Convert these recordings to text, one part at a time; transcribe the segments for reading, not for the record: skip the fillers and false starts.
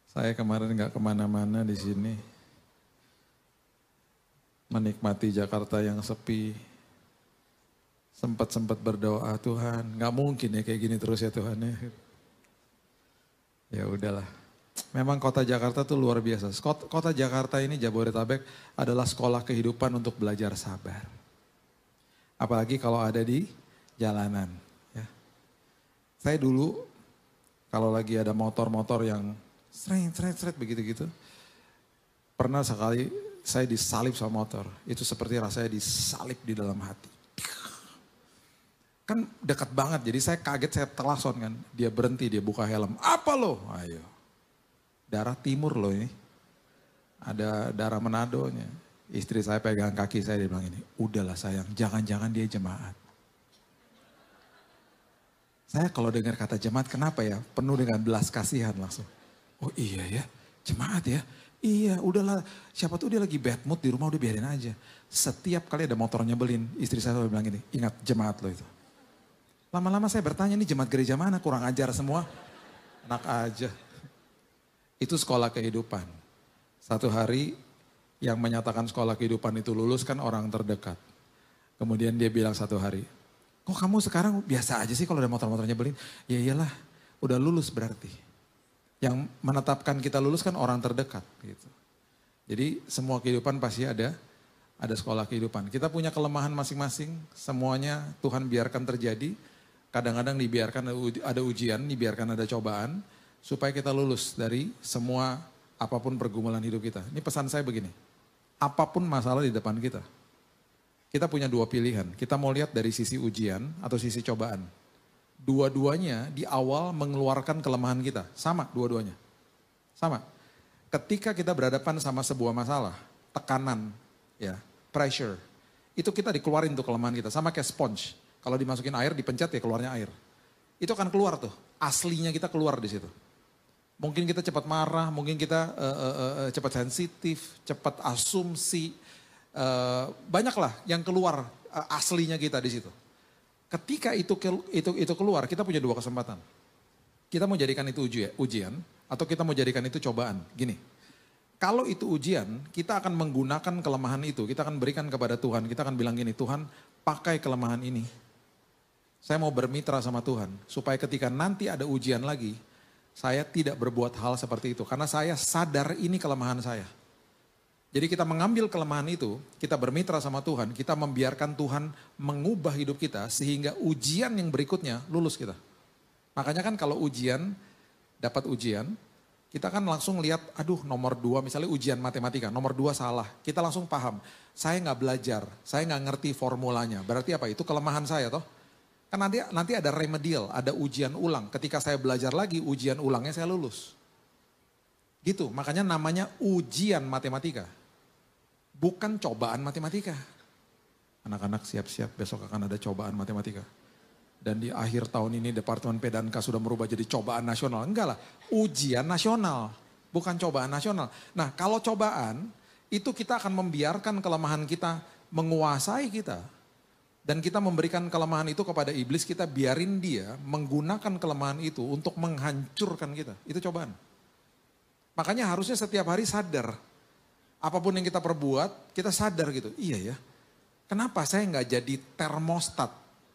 Saya kemarin nggak kemana-mana di sini. Menikmati Jakarta yang sepi. Sempat-sempat berdoa, Tuhan nggak mungkin ya kayak gini terus ya Tuhan ya. Ya udahlah. Memang kota Jakarta tuh luar biasa. Kota Jakarta ini Jabodetabek adalah sekolah kehidupan untuk belajar sabar. Apalagi kalau ada di jalanan. Ya. Saya dulu kalau lagi ada motor-motor yang seret begitu-gitu. Pernah sekali saya disalip sama motor. Itu seperti rasanya disalip di dalam hati. Kan dekat banget, jadi saya kaget, saya telason kan. Dia berhenti, dia buka helm. Apa lo? Ayo. Darah timur loh ini. Ada darah Manadonya. Istri saya pegang kaki saya, dia bilang ini. Udahlah sayang, jangan-jangan dia jemaat. Saya kalau dengar kata jemaat, kenapa ya? Penuh dengan belas kasihan langsung. Oh iya ya, jemaat ya. Iya udahlah, siapa tuh dia lagi bad mood di rumah, udah biarin aja. Setiap kali ada motor nyebelin, istri saya selalu bilang gini, ingat jemaat lo itu. Lama-lama saya bertanya, ini jemaat gereja mana? Kurang ajar semua. Enak aja. Itu sekolah kehidupan. Satu hari yang menyatakan sekolah kehidupan itu lulus kan orang terdekat. Kemudian dia bilang satu hari, kok kamu sekarang biasa aja sih kalau ada motor-motor nyebelin? Ya iyalah, udah lulus berarti. Yang menetapkan kita lulus kan orang terdekat gitu. Jadi semua kehidupan pasti ada sekolah kehidupan. Kita punya kelemahan masing-masing, semuanya Tuhan biarkan terjadi. Kadang-kadang dibiarkan ada ujian, dibiarkan ada cobaan, supaya kita lulus dari semua apapun pergumulan hidup kita. Ini pesan saya begini, apapun masalah di depan kita, kita punya dua pilihan. Kita mau lihat dari sisi ujian atau sisi cobaan. Dua-duanya di awal mengeluarkan kelemahan kita, sama dua-duanya. Sama. Ketika kita berhadapan sama sebuah masalah, tekanan, ya, pressure, itu kita dikeluarin tuh kelemahan kita, sama kayak sponge. Kalau dimasukin air, dipencet ya keluarnya air. Itu akan keluar tuh, aslinya kita keluar di situ. Mungkin kita cepat marah, mungkin kita cepat sensitif, cepat asumsi. Banyaklah yang keluar aslinya kita di situ. Ketika itu keluar, kita punya dua kesempatan. Kita mau jadikan itu ujian, atau kita mau jadikan itu cobaan. Gini, kalau itu ujian, kita akan menggunakan kelemahan itu, kita akan berikan kepada Tuhan. Kita akan bilang gini, Tuhan pakai kelemahan ini. Saya mau bermitra sama Tuhan, supaya ketika nanti ada ujian lagi, saya tidak berbuat hal seperti itu. Karena saya sadar ini kelemahan saya. Jadi kita mengambil kelemahan itu, kita bermitra sama Tuhan, kita membiarkan Tuhan mengubah hidup kita, sehingga ujian yang berikutnya lulus kita. Makanya kan kalau dapat ujian, kita kan langsung lihat, aduh nomor 2, misalnya ujian matematika, nomor 2 salah. Kita langsung paham, saya nggak belajar, saya nggak ngerti formulanya. Berarti apa? Itu kelemahan saya toh. Kan nanti ada remedial, ada ujian ulang. Ketika saya belajar lagi, ujian ulangnya saya lulus. Gitu, makanya namanya ujian matematika. Bukan cobaan matematika. Anak-anak siap-siap, besok akan ada cobaan matematika. Dan di akhir tahun ini Departemen P&K sudah merubah jadi cobaan nasional. Enggak lah, ujian nasional, bukan cobaan nasional. Nah kalau cobaan, itu kita akan membiarkan kelemahan kita menguasai kita. Dan kita memberikan kelemahan itu kepada iblis, kita biarin dia menggunakan kelemahan itu untuk menghancurkan kita. Itu cobaan. Makanya harusnya setiap hari sadar. Apapun yang kita perbuat, kita sadar gitu. Iya ya, kenapa saya nggak jadi termostat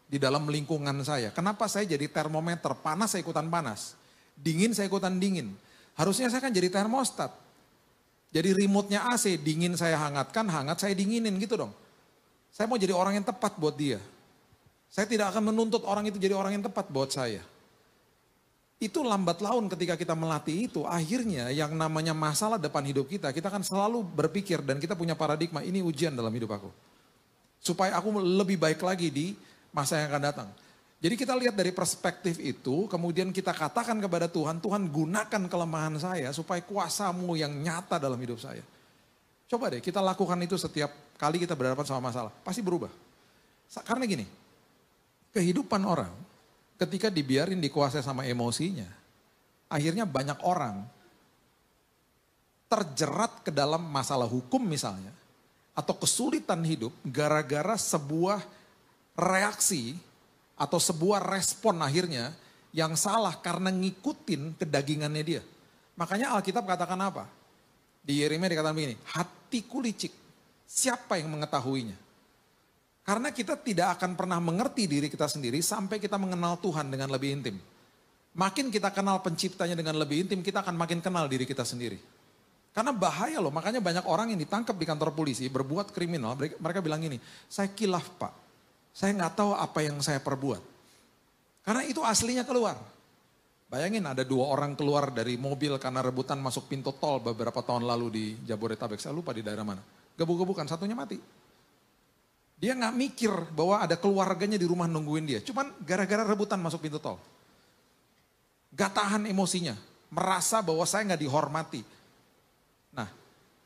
di dalam lingkungan saya? Kenapa saya jadi termometer? Panas saya ikutan panas. Dingin saya ikutan dingin. Harusnya saya kan jadi termostat. Jadi remote-nya AC, dingin saya hangatkan, hangat saya dinginin gitu dong. Saya mau jadi orang yang tepat buat dia. Saya tidak akan menuntut orang itu jadi orang yang tepat buat saya. Itu lambat laun ketika kita melatih itu, akhirnya yang namanya masalah depan hidup kita akan selalu berpikir dan kita punya paradigma, ini ujian dalam hidup aku. Supaya aku lebih baik lagi di masa yang akan datang. Jadi kita lihat dari perspektif itu, kemudian kita katakan kepada Tuhan, Tuhan gunakan kelemahan saya supaya kuasamu yang nyata dalam hidup saya. Coba deh kita lakukan itu setiap kali kita berhadapan sama masalah, pasti berubah. Karena gini, kehidupan orang ketika dibiarin dikuasai sama emosinya, akhirnya banyak orang terjerat ke dalam masalah hukum misalnya, atau kesulitan hidup gara-gara sebuah reaksi atau sebuah respon akhirnya yang salah karena ngikutin kedagingannya dia. Makanya Alkitab katakan apa? Di Yeremia dikatakan begini, hatiku licik, siapa yang mengetahuinya? Karena kita tidak akan pernah mengerti diri kita sendiri sampai kita mengenal Tuhan dengan lebih intim. Makin kita kenal penciptanya dengan lebih intim, kita akan makin kenal diri kita sendiri. Karena bahaya loh, makanya banyak orang yang ditangkap di kantor polisi, berbuat kriminal, mereka bilang gini, saya kilaf pak, saya nggak tahu apa yang saya perbuat. Karena itu aslinya keluar. Bayangin ada 2 orang keluar dari mobil karena rebutan masuk pintu tol beberapa tahun lalu di Jabodetabek, saya lupa di daerah mana. Gebuk-gebukan, satunya mati. Dia nggak mikir bahwa ada keluarganya di rumah nungguin dia, cuman gara-gara rebutan masuk pintu tol. Gak tahan emosinya, merasa bahwa saya nggak dihormati. Nah,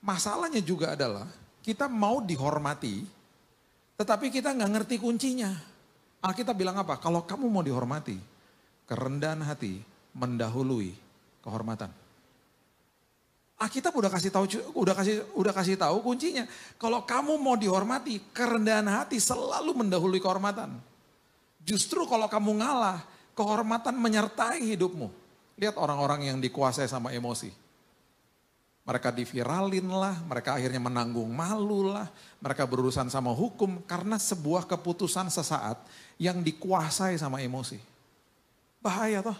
masalahnya juga adalah kita mau dihormati, tetapi kita nggak ngerti kuncinya. Alkitab bilang apa? Kalau kamu mau dihormati, kerendahan hati mendahului kehormatan. Alkitab udah kasih tahu kuncinya. Kalau kamu mau dihormati, kerendahan hati selalu mendahului kehormatan. Justru kalau kamu ngalah, kehormatan menyertai hidupmu. Lihat orang-orang yang dikuasai sama emosi. Mereka diviralin lah, mereka akhirnya menanggung malu lah. Mereka berurusan sama hukum karena sebuah keputusan sesaat yang dikuasai sama emosi. Bahaya toh.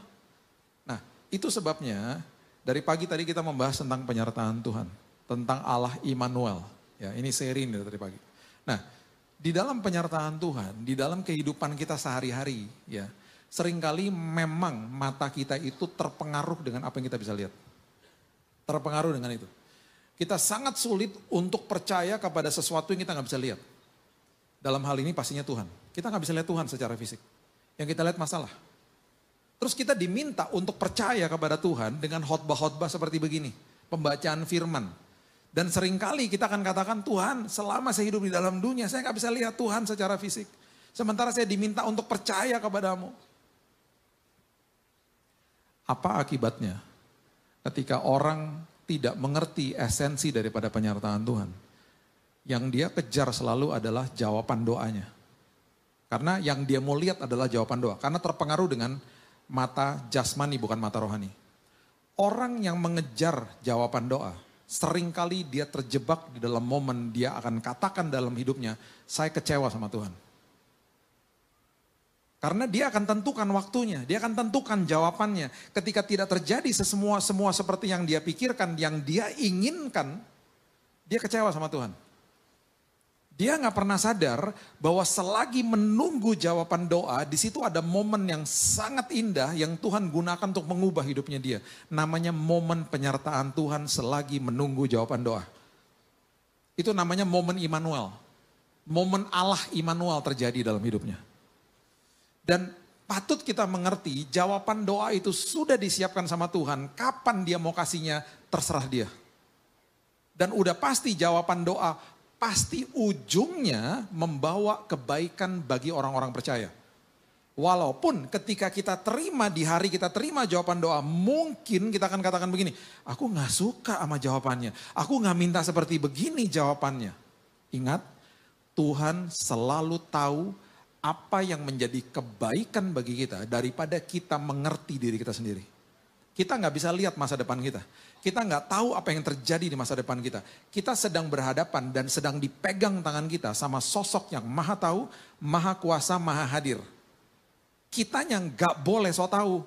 Nah itu sebabnya dari pagi tadi kita membahas tentang penyertaan Tuhan. Tentang Allah Immanuel. Ya, ini seri ini dari pagi. Nah di dalam penyertaan Tuhan, di dalam kehidupan kita sehari-hari ya. Seringkali memang mata kita itu terpengaruh dengan apa yang kita bisa lihat. Terpengaruh dengan itu. Kita sangat sulit untuk percaya kepada sesuatu yang kita nggak bisa lihat. Dalam hal ini pastinya Tuhan. Kita nggak bisa lihat Tuhan secara fisik. Yang kita lihat masalah. Terus kita diminta untuk percaya kepada Tuhan dengan khotbah-khotbah seperti begini. Pembacaan firman. Dan seringkali kita akan katakan, Tuhan selama saya hidup di dalam dunia, saya nggak bisa lihat Tuhan secara fisik. Sementara saya diminta untuk percaya kepadamu. Apa akibatnya ketika orang tidak mengerti esensi daripada penyertaan Tuhan? Yang dia kejar selalu adalah jawaban doanya. Karena yang dia mau lihat adalah jawaban doa. Karena terpengaruh dengan mata jasmani bukan mata rohani. Orang yang mengejar jawaban doa, seringkali dia terjebak di dalam momen dia akan katakan dalam hidupnya, saya kecewa sama Tuhan. Karena dia akan tentukan waktunya, dia akan tentukan jawabannya. Ketika tidak terjadi semua seperti yang dia pikirkan, yang dia inginkan, dia kecewa sama Tuhan. Dia nggak pernah sadar bahwa selagi menunggu jawaban doa, di situ ada momen yang sangat indah yang Tuhan gunakan untuk mengubah hidupnya dia. Namanya momen penyertaan Tuhan selagi menunggu jawaban doa. Itu namanya momen Immanuel. Momen Allah Immanuel terjadi dalam hidupnya. Dan patut kita mengerti jawaban doa itu sudah disiapkan sama Tuhan. Kapan dia mau kasihnya terserah dia. Dan udah pasti jawaban doa pasti ujungnya membawa kebaikan bagi orang-orang percaya. Walaupun ketika kita terima di hari kita terima jawaban doa, mungkin kita akan katakan begini, aku gak suka sama jawabannya. Aku gak minta seperti begini jawabannya. Ingat, Tuhan selalu tahu apa yang menjadi kebaikan bagi kita daripada kita mengerti diri kita sendiri. Kita nggak bisa lihat masa depan kita. Kita nggak tahu apa yang terjadi di masa depan kita. Kita sedang berhadapan dan sedang dipegang tangan kita sama sosok yang maha tahu, maha kuasa, maha hadir. Kitanya nggak boleh so tahu.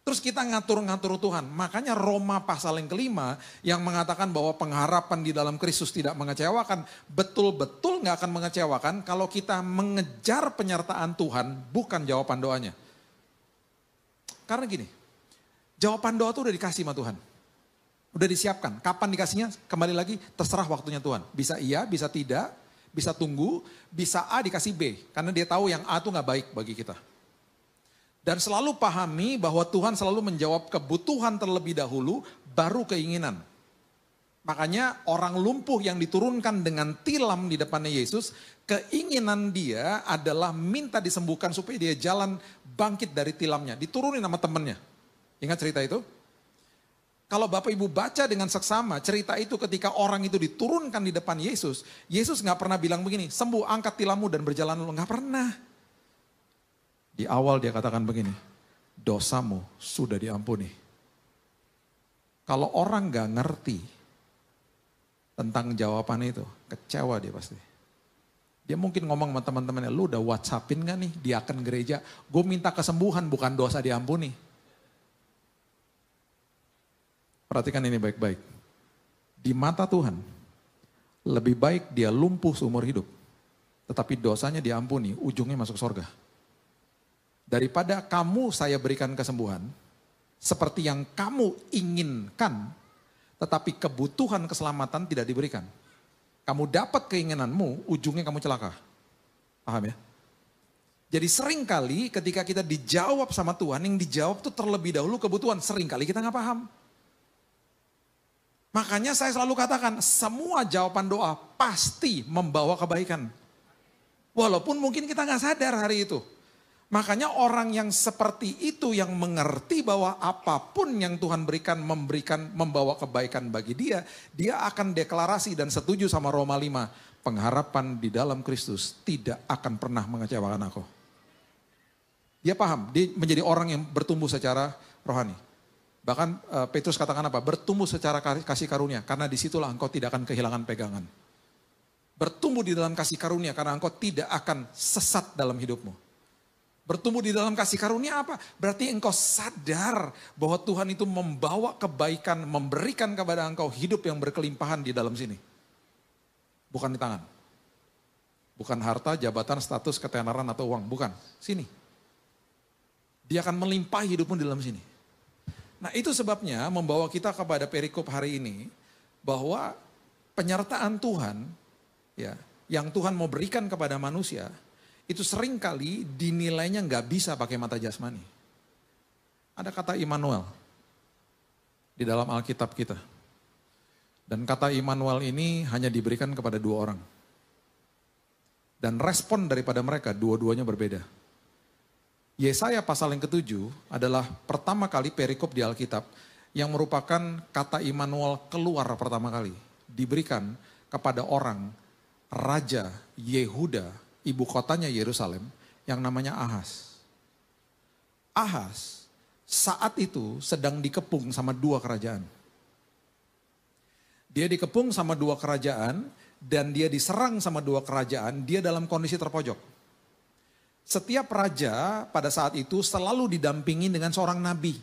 Terus kita ngatur-ngatur Tuhan. Makanya Roma pasal yang kelima yang mengatakan bahwa pengharapan di dalam Kristus tidak mengecewakan. Betul-betul gak akan mengecewakan kalau kita mengejar penyertaan Tuhan bukan jawaban doanya. Karena gini, jawaban doa itu udah dikasih sama Tuhan. Udah disiapkan. Kapan dikasihnya? Kembali lagi terserah waktunya Tuhan. Bisa iya, bisa tidak, bisa tunggu, bisa A dikasih B. Karena dia tahu yang A itu gak baik bagi kita. Dan selalu pahami bahwa Tuhan selalu menjawab kebutuhan terlebih dahulu, baru keinginan. Makanya orang lumpuh yang diturunkan dengan tilam di depannya Yesus, keinginan dia adalah minta disembuhkan supaya dia jalan bangkit dari tilamnya. Diturunin sama temennya. Ingat cerita itu? Kalau Bapak Ibu baca dengan seksama, cerita itu ketika orang itu diturunkan di depan Yesus, Yesus gak pernah bilang begini, sembuh, angkat tilammu dan berjalan lu. Gak pernah. Di awal dia katakan begini, dosamu sudah diampuni. Kalau orang gak ngerti tentang jawaban itu, kecewa dia pasti. Dia mungkin ngomong sama teman-temannya, lu udah WhatsAppin gak nih diaken gereja? Gue minta kesembuhan bukan dosa diampuni. Perhatikan ini baik-baik. Di mata Tuhan, lebih baik dia lumpuh seumur hidup. Tetapi dosanya diampuni, ujungnya masuk surga. Daripada kamu saya berikan kesembuhan, seperti yang kamu inginkan, tetapi kebutuhan keselamatan tidak diberikan. Kamu dapat keinginanmu, ujungnya kamu celaka. Paham ya? Jadi seringkali ketika kita dijawab sama Tuhan, yang dijawab tuh terlebih dahulu kebutuhan. Seringkali kita gak paham. Makanya saya selalu katakan, semua jawaban doa pasti membawa kebaikan. Walaupun mungkin kita gak sadar hari itu. Makanya orang yang seperti itu yang mengerti bahwa apapun yang Tuhan berikan membawa kebaikan bagi dia, dia akan deklarasi dan setuju sama Roma 5, pengharapan di dalam Kristus tidak akan pernah mengecewakan aku. Dia paham, dia menjadi orang yang bertumbuh secara rohani. Bahkan Petrus katakan apa? Bertumbuh secara kasih karunia, karena disitulah engkau tidak akan kehilangan pegangan. Bertumbuh di dalam kasih karunia karena engkau tidak akan sesat dalam hidupmu. Bertumbuh di dalam kasih karunia apa? Berarti engkau sadar bahwa Tuhan itu membawa kebaikan, memberikan kepada engkau hidup yang berkelimpahan di dalam sini. Bukan di tangan. Bukan harta, jabatan, status, ketenaran atau uang. Bukan. Sini. Dia akan melimpahi hidupmu di dalam sini. Nah itu sebabnya membawa kita kepada perikop hari ini. Bahwa penyertaan Tuhan, ya, yang Tuhan mau berikan kepada manusia, itu seringkali dinilainya nggak bisa pakai mata jasmani. Ada kata Immanuel di dalam Alkitab kita. Dan kata Immanuel ini hanya diberikan kepada 2 orang. Dan respon daripada mereka dua-duanya berbeda. Yesaya pasal yang ke-7 adalah pertama kali perikop di Alkitab yang merupakan kata Immanuel keluar pertama kali. Diberikan kepada orang Raja Yehuda, ibu kotanya Yerusalem, yang namanya Ahaz. Ahaz saat itu sedang dikepung sama 2 kerajaan. Dia dikepung sama 2 kerajaan dan dia diserang sama 2 kerajaan, dia dalam kondisi terpojok. Setiap raja pada saat itu selalu didampingi dengan seorang nabi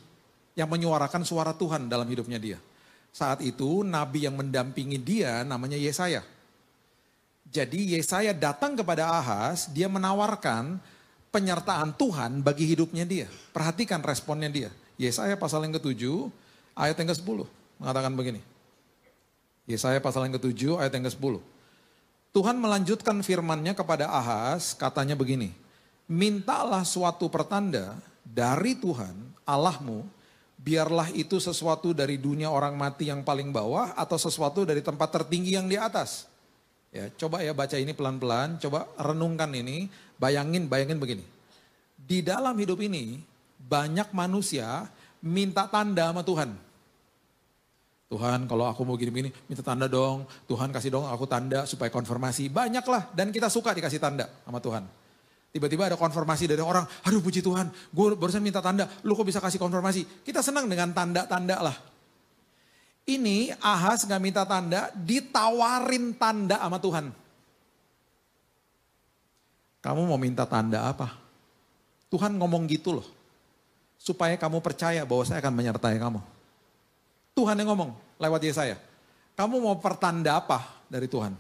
yang menyuarakan suara Tuhan dalam hidupnya dia. Saat itu nabi yang mendampingi dia namanya Yesaya. Jadi Yesaya datang kepada Ahaz, dia menawarkan penyertaan Tuhan bagi hidupnya dia. Perhatikan responnya dia. Yesaya pasal yang ke-7 ayat yang ke-10 mengatakan begini. Yesaya pasal yang ke-7 ayat yang ke-10. Tuhan melanjutkan firman-Nya kepada Ahaz, katanya begini. Mintalah suatu pertanda dari Tuhan Allahmu, biarlah itu sesuatu dari dunia orang mati yang paling bawah atau sesuatu dari tempat tertinggi yang di atas. Ya, coba ya baca ini pelan-pelan, coba renungkan ini, bayangin begini. Di dalam hidup ini banyak manusia minta tanda sama Tuhan. Tuhan kalau aku mau gini-gini minta tanda dong, Tuhan kasih dong aku tanda supaya konfirmasi. Banyaklah dan kita suka dikasih tanda sama Tuhan. Tiba-tiba ada konfirmasi dari orang, aduh puji Tuhan, gue barusan minta tanda, lu kok bisa kasih konfirmasi. Kita senang dengan tanda-tanda lah. Ini Ahaz gak minta tanda, ditawarin tanda sama Tuhan. Kamu mau minta tanda apa? Tuhan ngomong gitu loh. Supaya kamu percaya bahwa saya akan menyertai kamu. Tuhan yang ngomong lewat Yesaya. Kamu mau pertanda apa dari Tuhan?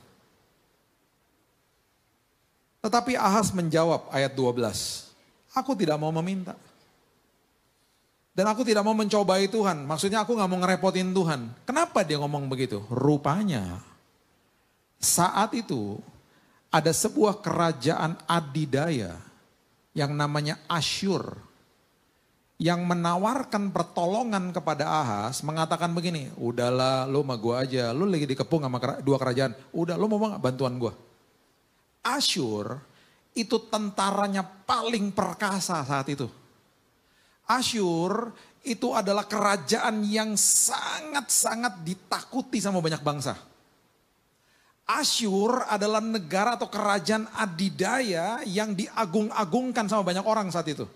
Tetapi Ahaz menjawab ayat 12. Aku tidak mau meminta. Dan aku tidak mau mencobai Tuhan. Maksudnya aku gak mau ngerepotin Tuhan. Kenapa dia ngomong begitu? Rupanya saat itu ada sebuah kerajaan adidaya yang namanya Asyur. Yang menawarkan pertolongan kepada Ahaz mengatakan begini. Udahlah lu sama gue aja. Lu lagi dikepung sama 2 kerajaan. Udah lu mau gak bantuan gue? Asyur itu tentaranya paling perkasa saat itu. Asyur itu adalah kerajaan yang sangat-sangat ditakuti sama banyak bangsa. Asyur adalah negara atau kerajaan adidaya yang diagung-agungkan sama banyak orang saat itu.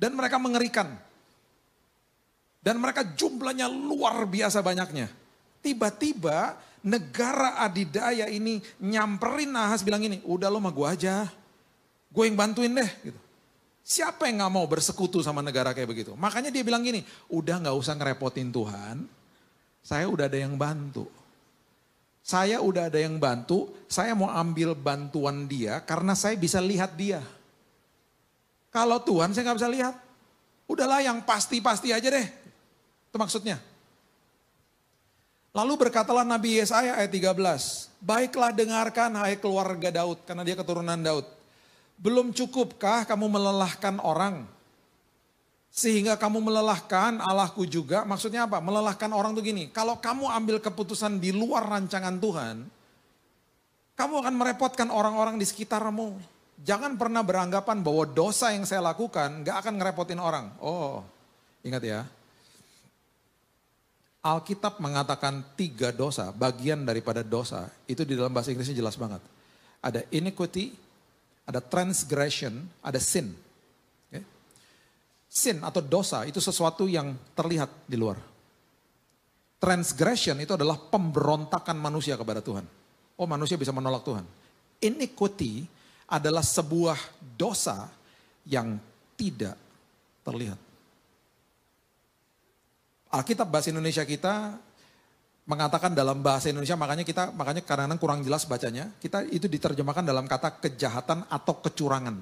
Dan mereka mengerikan. Dan mereka jumlahnya luar biasa banyaknya. Tiba-tiba negara adidaya ini nyamperin Ahaz bilang ini, udah lo sama gue aja. Gue yang bantuin deh gitu. Siapa yang gak mau bersekutu sama negara kayak begitu? Makanya dia bilang gini, udah gak usah ngerepotin Tuhan. Saya udah ada yang bantu. Saya udah ada yang bantu, saya mau ambil bantuan dia karena saya bisa lihat dia. Kalau Tuhan saya gak bisa lihat. Udahlah yang pasti-pasti aja deh. Itu maksudnya. Lalu berkatalah Nabi Yesaya ayat 13. Baiklah dengarkan hai keluarga Daud. Karena dia keturunan Daud. Belum cukupkah kamu melelahkan orang? Sehingga kamu melelahkan Allahku juga. Maksudnya apa? Melelahkan orang tuh gini. Kalau kamu ambil keputusan di luar rancangan Tuhan. Kamu akan merepotkan orang-orang di sekitarmu. Jangan pernah beranggapan bahwa dosa yang saya lakukan gak akan ngerepotin orang. Oh, ingat ya. Alkitab mengatakan 3 dosa, bagian daripada dosa. Itu di dalam bahasa Inggrisnya jelas banget. Ada iniquity, ada transgression, ada sin. Okay? Sin atau dosa itu sesuatu yang terlihat di luar. Transgression itu adalah pemberontakan manusia kepada Tuhan. Oh, manusia bisa menolak Tuhan. Iniquity adalah sebuah dosa yang tidak terlihat. Alkitab bahasa Indonesia kita mengatakan dalam bahasa Indonesia, makanya kadang-kadang kurang jelas bacanya. Kita itu diterjemahkan dalam kata kejahatan atau kecurangan.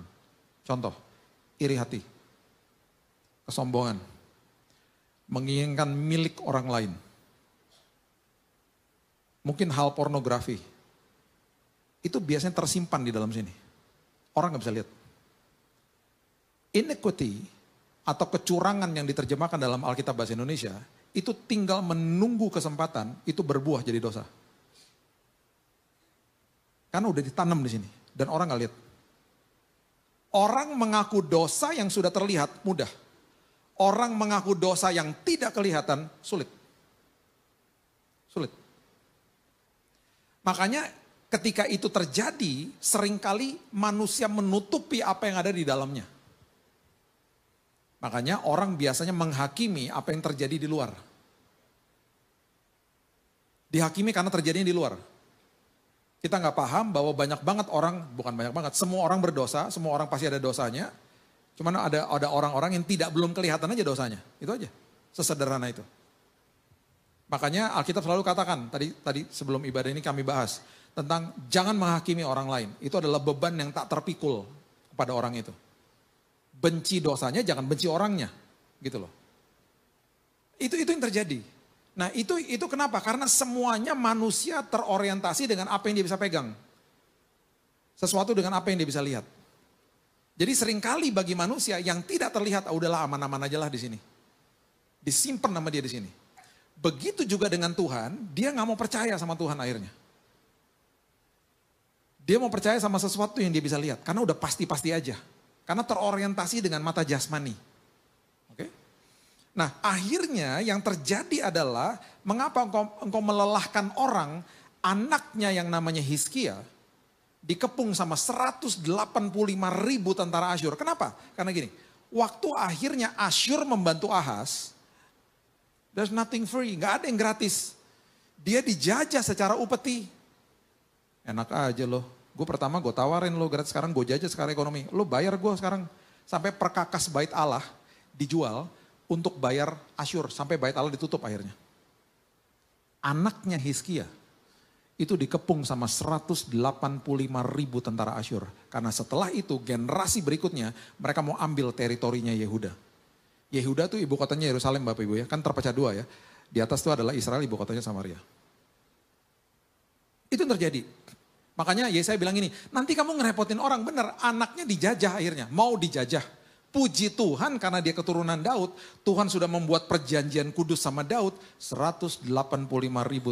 Contoh, iri hati, kesombongan, menginginkan milik orang lain. Mungkin hal pornografi. Itu biasanya tersimpan di dalam sini. Orang gak bisa lihat. Iniquity atau kecurangan yang diterjemahkan dalam Alkitab bahasa Indonesia, itu tinggal menunggu kesempatan, itu berbuah jadi dosa. Karena udah ditanam di sini, dan orang gak lihat. Orang mengaku dosa yang sudah terlihat, mudah. Orang mengaku dosa yang tidak kelihatan, sulit. Sulit. Makanya ketika itu terjadi, seringkali manusia menutupi apa yang ada di dalamnya. Makanya orang biasanya menghakimi apa yang terjadi di luar. Dihakimi karena terjadinya di luar. Kita nggak paham bahwa banyak banget orang, bukan banyak banget, semua orang berdosa, semua orang pasti ada dosanya. Cuman ada orang-orang yang belum kelihatan aja dosanya. Itu aja, sesederhana itu. Makanya Alkitab selalu katakan, tadi sebelum ibadah ini kami bahas, tentang jangan menghakimi orang lain. Itu adalah beban yang tak terpikul kepada orang itu. Benci dosanya, jangan benci orangnya, gitu loh. Itu yang terjadi. Nah itu kenapa? Karena semuanya manusia terorientasi dengan apa yang dia bisa pegang. Sesuatu dengan apa yang dia bisa lihat. Jadi seringkali bagi manusia yang tidak terlihat, udahlah aman-aman aja lah di sini. Disimpan nama dia di sini. Begitu juga dengan Tuhan, dia gak mau percaya sama Tuhan akhirnya. Dia mau percaya sama sesuatu yang dia bisa lihat, karena udah pasti-pasti aja. Karena terorientasi dengan mata jasmani. Oke? Nah akhirnya yang terjadi adalah mengapa engkau melelahkan orang, anaknya yang namanya Hizkia dikepung sama 185.000 tentara Asyur. Kenapa? Karena gini, waktu akhirnya Asyur membantu Ahaz, there's nothing free, gak ada yang gratis. Dia dijajah secara upeti. Enak aja loh. Gue pertama gue tawarin lo gratis, sekarang gue jajah secara ekonomi. Lo bayar gue sekarang. Sampai perkakas bait Allah dijual untuk bayar Asyur. Sampai bait Allah ditutup akhirnya. Anaknya Hizkia itu dikepung sama 185.000 tentara Asyur. Karena setelah itu generasi berikutnya mereka mau ambil teritorinya Yehuda. Yehuda tuh ibu kotanya Yerusalem Bapak Ibu ya. Kan terpecah dua ya. Di atas itu adalah Israel, ibu kotanya Samaria. Itu yang terjadi. Makanya Yesaya bilang ini, nanti kamu ngerepotin orang, bener, anaknya dijajah akhirnya, mau dijajah. Puji Tuhan karena dia keturunan Daud, Tuhan sudah membuat perjanjian kudus sama Daud, 185.000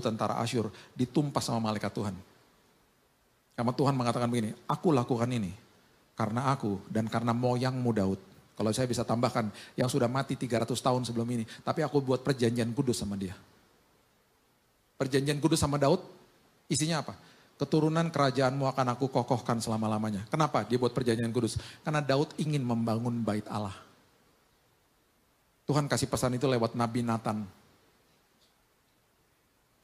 tentara Asyur ditumpas sama malaikat Tuhan. Karena Tuhan mengatakan begini, aku lakukan ini karena aku dan karena moyangmu Daud. Kalau saya bisa tambahkan, yang sudah mati 300 tahun sebelum ini, tapi aku buat perjanjian kudus sama dia. Perjanjian kudus sama Daud, isinya apa? Keturunan kerajaanmu akan aku kokohkan selama-lamanya. Kenapa dia buat perjanjian kudus? Karena Daud ingin membangun bait Allah. Tuhan kasih pesan itu lewat Nabi Nathan.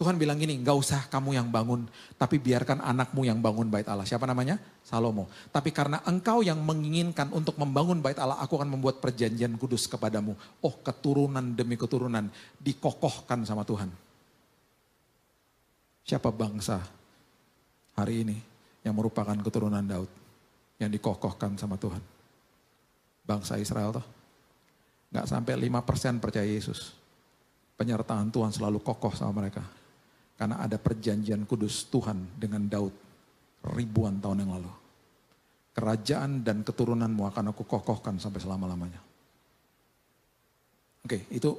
Tuhan bilang gini, gak usah kamu yang bangun, tapi biarkan anakmu yang bangun bait Allah. Siapa namanya? Salomo. Tapi karena engkau yang menginginkan untuk membangun bait Allah, aku akan membuat perjanjian kudus kepadamu. Oh, keturunan demi keturunan dikokohkan sama Tuhan. Siapa bangsa hari ini yang merupakan keturunan Daud, yang dikokohkan sama Tuhan? Bangsa Israel toh. Gak sampai 5% percaya Yesus. Penyertaan Tuhan selalu kokoh sama mereka. Karena ada perjanjian kudus Tuhan dengan Daud ribuan tahun yang lalu. Kerajaan dan keturunanmu akan aku kokohkan sampai selama-lamanya. Oke, itu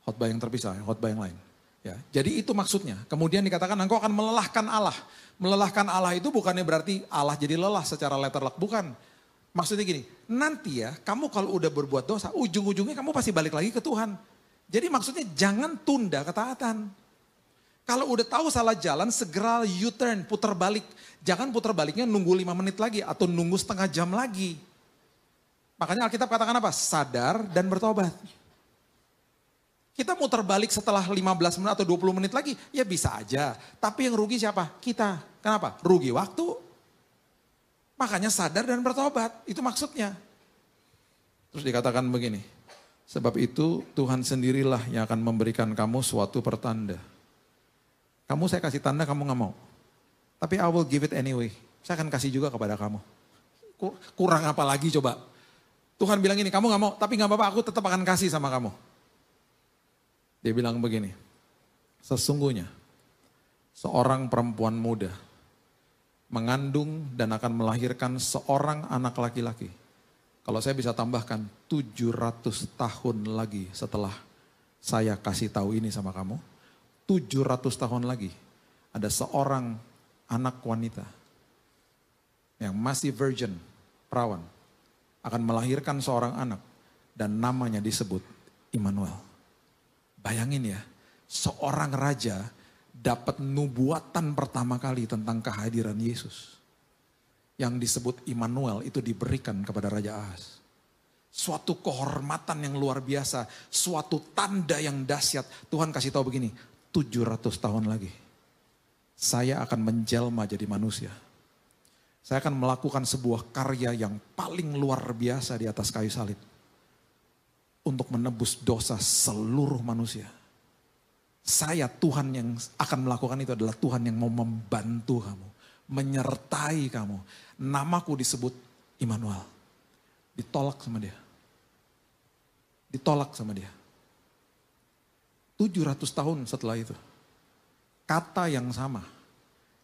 khotbah yang terpisah, khotbah yang lain. Ya, jadi itu maksudnya. Kemudian dikatakan engkau akan melelahkan Allah. Melelahkan Allah itu bukannya berarti Allah jadi lelah secara letterlock, bukan. Maksudnya gini, nanti ya kamu kalau udah berbuat dosa, ujung-ujungnya kamu pasti balik lagi ke Tuhan. Jadi maksudnya jangan tunda ketaatan. Kalau udah tahu salah jalan, segera U-turn, putar balik. Jangan putar baliknya nunggu 5 menit lagi atau nunggu setengah jam lagi. Makanya Alkitab katakan apa? Sadar dan bertobat. Kita muter balik setelah 15 menit atau 20 menit lagi, ya bisa aja. Tapi yang rugi siapa? Kita. Kenapa? Rugi waktu. Makanya sadar dan bertobat, itu maksudnya. Terus dikatakan begini, sebab itu Tuhan sendirilah yang akan memberikan kamu suatu pertanda. Kamu saya kasih tanda, kamu gak mau. Tapi I will give it anyway. Saya akan kasih juga kepada kamu. Kurang apa lagi coba. Tuhan bilang ini, kamu gak mau, tapi gak apa-apa, aku tetap akan kasih sama kamu. Dia bilang begini, sesungguhnya seorang perempuan muda mengandung dan akan melahirkan seorang anak laki-laki. Kalau saya bisa tambahkan 700 tahun lagi setelah saya kasih tahu ini sama kamu, 700 tahun lagi ada seorang anak wanita yang masih virgin, perawan, akan melahirkan seorang anak dan namanya disebut Immanuel. Bayangin ya, seorang raja dapat nubuatan pertama kali tentang kehadiran Yesus. Yang disebut Immanuel itu diberikan kepada Raja Ahaz. Suatu kehormatan yang luar biasa, suatu tanda yang dahsyat. Tuhan kasih tahu begini, 700 tahun lagi saya akan menjelma jadi manusia. Saya akan melakukan sebuah karya yang paling luar biasa di atas kayu salib. Untuk menebus dosa seluruh manusia. Saya Tuhan yang akan melakukan itu adalah Tuhan yang mau membantu kamu. Menyertai kamu. Namaku disebut Immanuel. Ditolak sama dia. Ditolak sama dia. 700 tahun setelah itu. Kata yang sama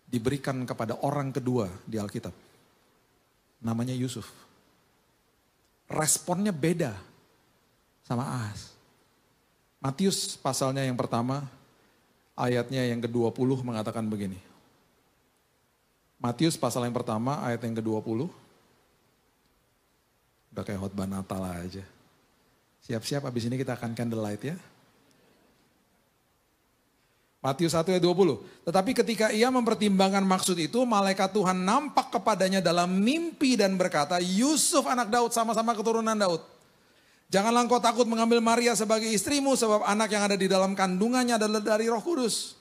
diberikan kepada orang kedua di Alkitab. Namanya Yusuf. Responnya beda sama Ahaz. Matius pasalnya yang pertama, ayatnya yang ke-20 mengatakan begini. Matius pasal yang pertama, ayat yang ke-20. Udah kayak khotbah Natal aja. Siap-siap abis ini kita akan candlelight ya. Matius 1 ayat 20. Tetapi ketika ia mempertimbangkan maksud itu, malaikat Tuhan nampak kepadanya dalam mimpi dan berkata, Yusuf anak Daud sama-sama keturunan Daud. Janganlah engkau takut mengambil Maria sebagai istrimu, sebab anak yang ada di dalam kandungannya adalah dari Roh Kudus.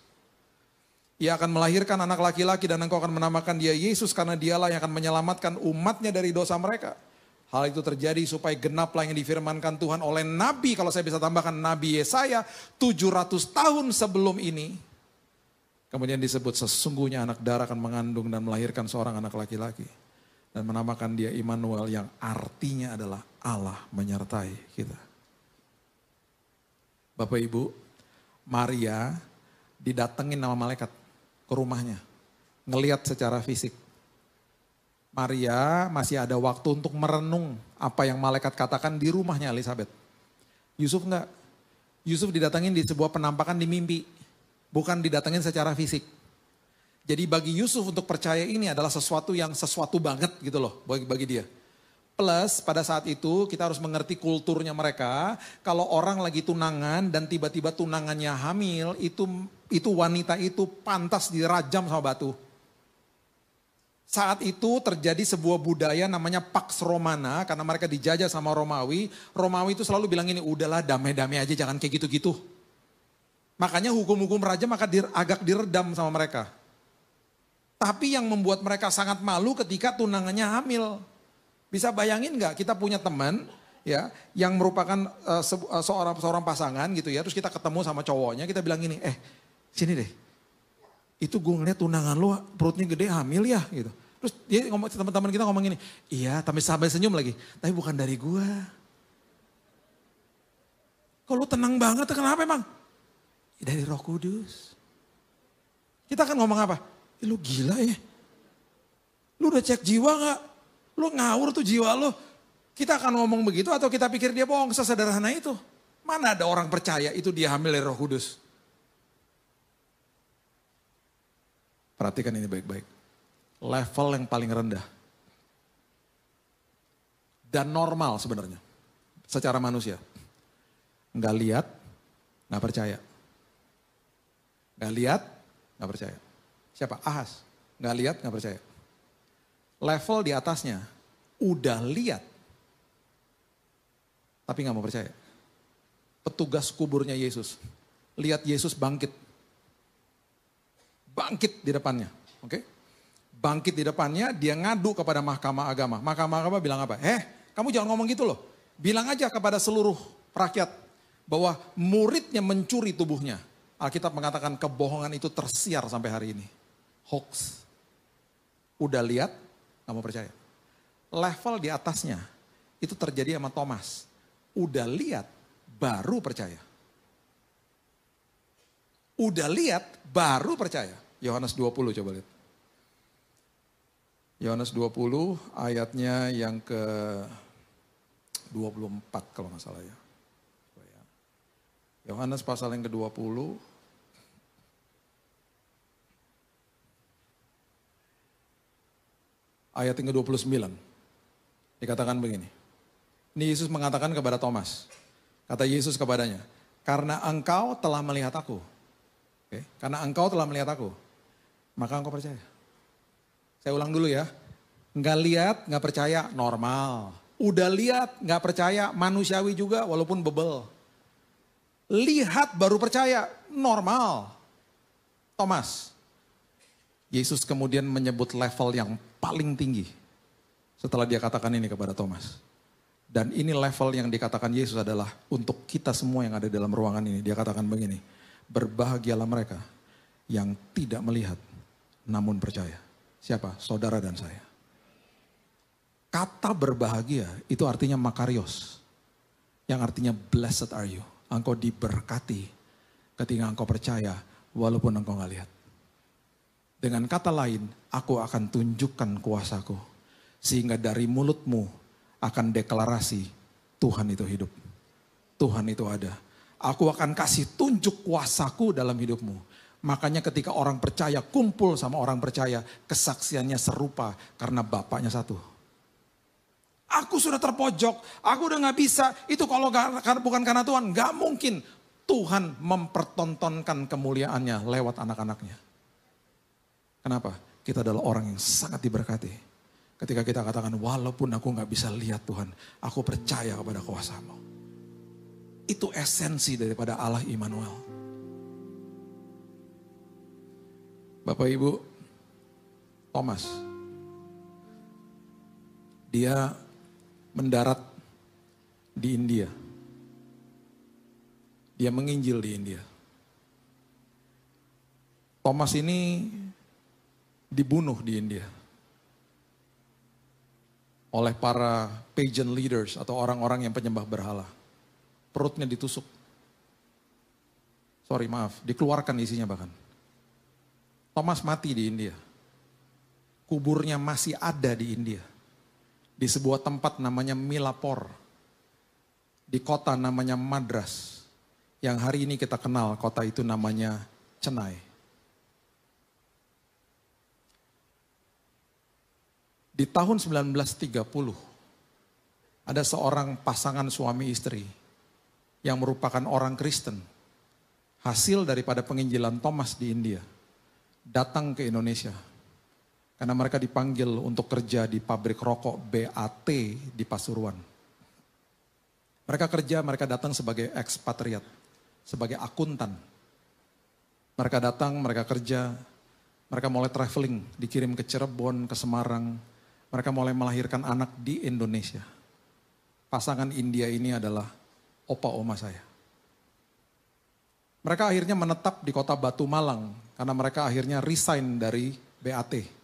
Ia akan melahirkan anak laki-laki dan engkau akan menamakan dia Yesus karena dialah yang akan menyelamatkan umatnya dari dosa mereka. Hal itu terjadi supaya genaplah yang difirmankan Tuhan oleh Nabi, kalau saya bisa tambahkan Nabi Yesaya 700 tahun sebelum ini. Kemudian disebut sesungguhnya anak darah akan mengandung dan melahirkan seorang anak laki-laki. Dan menamakan dia Immanuel yang artinya adalah Allah menyertai kita. Bapak Ibu, Maria didatengin nama malaikat ke rumahnya. Ngelihat secara fisik. Maria masih ada waktu untuk merenung apa yang malaikat katakan di rumahnya Elizabeth. Yusuf enggak. Yusuf didatengin di sebuah penampakan di mimpi. Bukan didatengin secara fisik. Jadi bagi Yusuf untuk percaya ini adalah sesuatu yang sesuatu banget gitu loh bagi dia. Plus pada saat itu kita harus mengerti kulturnya mereka. Kalau orang lagi tunangan dan tiba-tiba tunangannya hamil, itu wanita itu pantas dirajam sama batu. Saat itu terjadi sebuah budaya namanya Pax Romana karena mereka dijajah sama Romawi. Romawi itu selalu bilang ini, udahlah damai-damai aja jangan kayak gitu-gitu. Makanya hukum-hukum raja agak diredam sama mereka. Tapi yang membuat mereka sangat malu ketika tunangannya hamil. Bisa bayangin nggak kita punya teman ya yang merupakan seorang pasangan gitu ya. Terus kita ketemu sama cowoknya, kita bilang gini, sini deh. Itu gue ngeliat tunangan lo perutnya gede hamil ya gitu. Terus dia teman-teman kita ngomong gini, iya tapi sampai senyum lagi. Tapi bukan dari gue. Kalau tenang banget kenapa emang? Dari Roh Kudus. Kita kan ngomong apa? Lu gila ya. Lu udah cek jiwa gak? Lu ngawur tuh jiwa lu. Kita akan ngomong begitu atau kita pikir dia bohong, sesederhana itu. Mana ada orang percaya itu dia hamil dari Roh Kudus. Perhatikan ini baik-baik. Level yang paling rendah. Dan normal sebenarnya. Secara manusia. Nggak lihat, nggak percaya. Nggak lihat, nggak percaya. Siapa? Ahas. Nggak lihat, nggak percaya. Level di atasnya. Udah lihat. Tapi nggak mau percaya. Petugas kuburnya Yesus. Lihat Yesus bangkit. Bangkit di depannya, oke? Bangkit di depannya, dia ngadu kepada mahkamah agama. Mahkamah agama bilang apa? Kamu jangan ngomong gitu loh. Bilang aja kepada seluruh rakyat bahwa muridnya mencuri tubuhnya. Alkitab mengatakan kebohongan itu tersiar sampai hari ini. Hoax. Udah lihat, gak mau percaya. Level di atasnya, itu terjadi sama Thomas. Udah lihat, baru percaya. Udah lihat, baru percaya. Yohanes 20 coba lihat. Yohanes 20 ayatnya yang ke 24 kalau nggak salah ya. Yohanes pasal yang ke-20. Ayat yang ke-29. Dikatakan begini. Ini Yesus mengatakan kepada Thomas. Kata Yesus kepadanya, karena engkau telah melihat aku. Oke, karena engkau telah melihat aku, maka engkau percaya. Saya ulang dulu ya. Nggak lihat, nggak percaya, normal. Udah lihat, nggak percaya, manusiawi juga walaupun bebel. Lihat baru percaya, normal. Thomas. Yesus kemudian menyebut level yang paling tinggi. Setelah dia katakan ini kepada Thomas. Dan ini level yang dikatakan Yesus adalah untuk kita semua yang ada dalam ruangan ini. Dia katakan begini. Berbahagialah mereka yang tidak melihat namun percaya. Siapa? Saudara dan saya. Kata berbahagia itu artinya makarios. Yang artinya blessed are you. Engkau diberkati ketika engkau percaya walaupun engkau gak lihat. Dengan kata lain, aku akan tunjukkan kuasaku. Sehingga dari mulutmu akan deklarasi Tuhan itu hidup. Tuhan itu ada. Aku akan kasih tunjuk kuasaku dalam hidupmu. Makanya ketika orang percaya kumpul sama orang percaya, kesaksiannya serupa karena Bapaknya satu. Aku sudah terpojok, aku udah gak bisa. Itu kalau bukan karena Tuhan, gak mungkin. Tuhan mempertontonkan kemuliaannya lewat anak-anaknya. Kenapa? Kita adalah orang yang sangat diberkati. Ketika kita katakan, walaupun aku gak bisa lihat Tuhan, aku percaya kepada kuasa-Mu. Itu esensi daripada Allah Immanuel. Bapak Ibu, Thomas, dia mendarat di India. Dia menginjil di India. Thomas ini dibunuh di India oleh para pagan leaders atau orang-orang yang penyembah berhala. Perutnya ditusuk. Dikeluarkan isinya bahkan. Thomas mati di India. Kuburnya masih ada di India. Di sebuah tempat namanya Milapore. Di kota namanya Madras. Yang hari ini kita kenal kota itu namanya Chennai. Di tahun 1930, ada seorang pasangan suami istri yang merupakan orang Kristen, hasil daripada penginjilan Thomas di India, datang ke Indonesia. Karena mereka dipanggil untuk kerja di pabrik rokok BAT di Pasuruan. Mereka kerja, mereka datang sebagai ekspatriat, sebagai akuntan. Mereka datang, mereka kerja, mereka mulai traveling, dikirim ke Cirebon, ke Semarang. Mereka mulai melahirkan anak di Indonesia. Pasangan India ini adalah opa oma saya. Mereka akhirnya menetap di kota Batu Malang, karena mereka akhirnya resign dari BAT.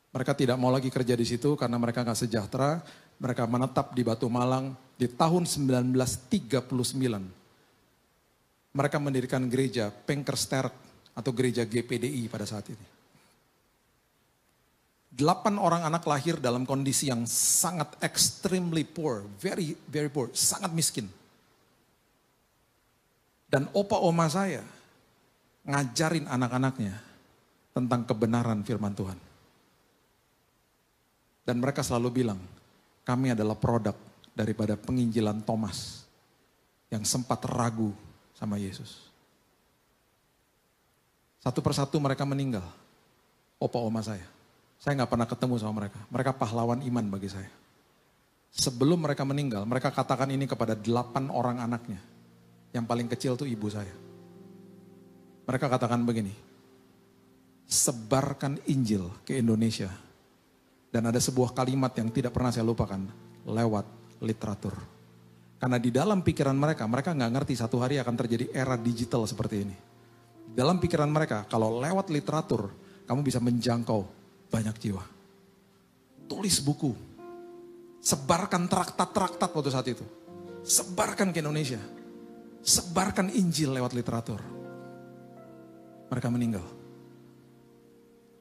Mereka tidak mau lagi kerja di situ karena mereka nggak sejahtera. Mereka menetap di Batu Malang di tahun 1939. Mereka mendirikan gereja Pinkersterk atau gereja GPDI pada saat ini. 8 orang anak lahir dalam kondisi yang sangat extremely poor, very very poor, sangat miskin. Dan opa oma saya ngajarin anak-anaknya tentang kebenaran firman Tuhan. Dan mereka selalu bilang, kami adalah produk daripada penginjilan Thomas yang sempat ragu sama Yesus. Satu persatu mereka meninggal, opa oma saya. Saya nggak pernah ketemu sama mereka. Mereka pahlawan iman bagi saya. Sebelum mereka meninggal, mereka katakan ini kepada 8 orang anaknya. Yang paling kecil tuh ibu saya. Mereka katakan begini, sebarkan Injil ke Indonesia. Dan ada sebuah kalimat yang tidak pernah saya lupakan, lewat literatur. Karena di dalam pikiran mereka nggak ngerti satu hari akan terjadi era digital seperti ini. Dalam pikiran mereka, kalau lewat literatur, kamu bisa menjangkau banyak jiwa. Tulis buku, sebarkan traktat-traktat waktu saat itu. Sebarkan ke Indonesia, sebarkan Injil lewat literatur. Mereka meninggal.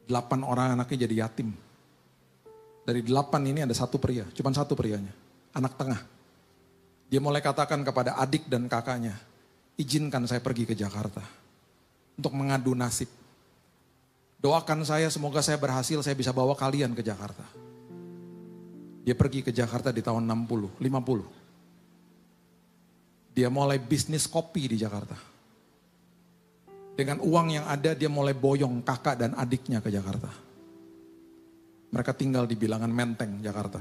8 orang anaknya jadi yatim. Dari 8 ini ada 1 pria, cuma 1 prianya, anak tengah. Dia mulai katakan kepada adik dan kakaknya, izinkan saya pergi ke Jakarta untuk mengadu nasib. Doakan saya, semoga saya berhasil, saya bisa bawa kalian ke Jakarta. Dia pergi ke Jakarta di tahun 50. Dia mulai bisnis kopi di Jakarta. Dengan uang yang ada dia mulai boyong kakak dan adiknya ke Jakarta. Mereka tinggal di bilangan Menteng, Jakarta.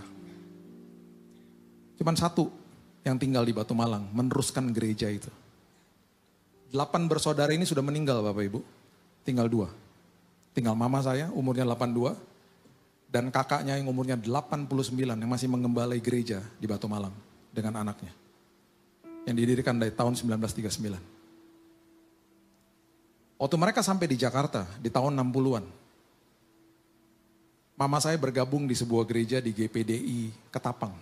Cuman 1 yang tinggal di Batu Malang, meneruskan gereja itu. 8 bersaudara ini sudah meninggal Bapak Ibu. Tinggal 2. Tinggal mama saya, umurnya 82. Dan kakaknya yang umurnya 89, yang masih mengembalai gereja di Batu Malang. Dengan anaknya. Yang didirikan dari tahun 1939. Waktu mereka sampai di Jakarta, di tahun 60-an. Mama saya bergabung di sebuah gereja di GPDI Ketapang.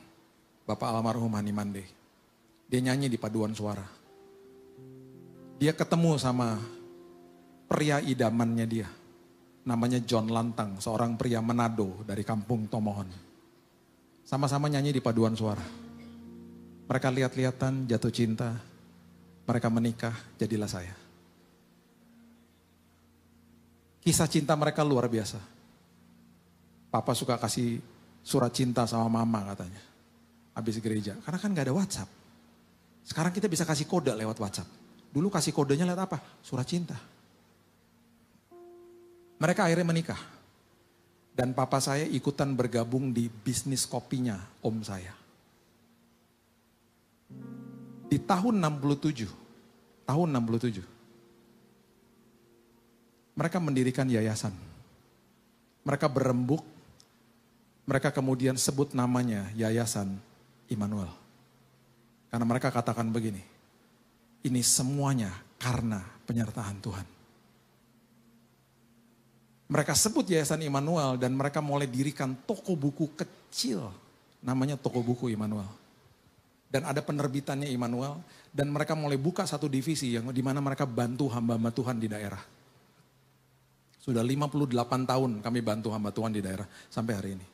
Bapak almarhum Hani Mande. Dia nyanyi di paduan suara. Dia ketemu sama pria idamannya dia. Namanya John Lantang, seorang pria Manado dari kampung Tomohon. Sama-sama nyanyi di paduan suara. Mereka lihat-lihatan, jatuh cinta. Mereka menikah, jadilah saya. Kisah cinta mereka luar biasa. Papa suka kasih surat cinta sama mama katanya. Habis gereja. Karena kan gak ada WhatsApp. Sekarang kita bisa kasih kode lewat WhatsApp. Dulu kasih kodenya lewat apa? Surat cinta. Mereka akhirnya menikah. Dan papa saya ikutan bergabung di bisnis kopinya om saya. Di tahun 67. Mereka mendirikan yayasan. Mereka berembuk. Mereka kemudian sebut namanya Yayasan Immanuel. Karena mereka katakan begini, ini semuanya karena penyertaan Tuhan. Mereka sebut Yayasan Immanuel dan mereka mulai dirikan toko buku kecil. Namanya toko buku Immanuel. Dan ada penerbitannya Immanuel. Dan mereka mulai buka satu divisi yang dimana mereka bantu hamba-hamba Tuhan di daerah. Sudah 58 tahun kami bantu hamba Tuhan di daerah sampai hari ini.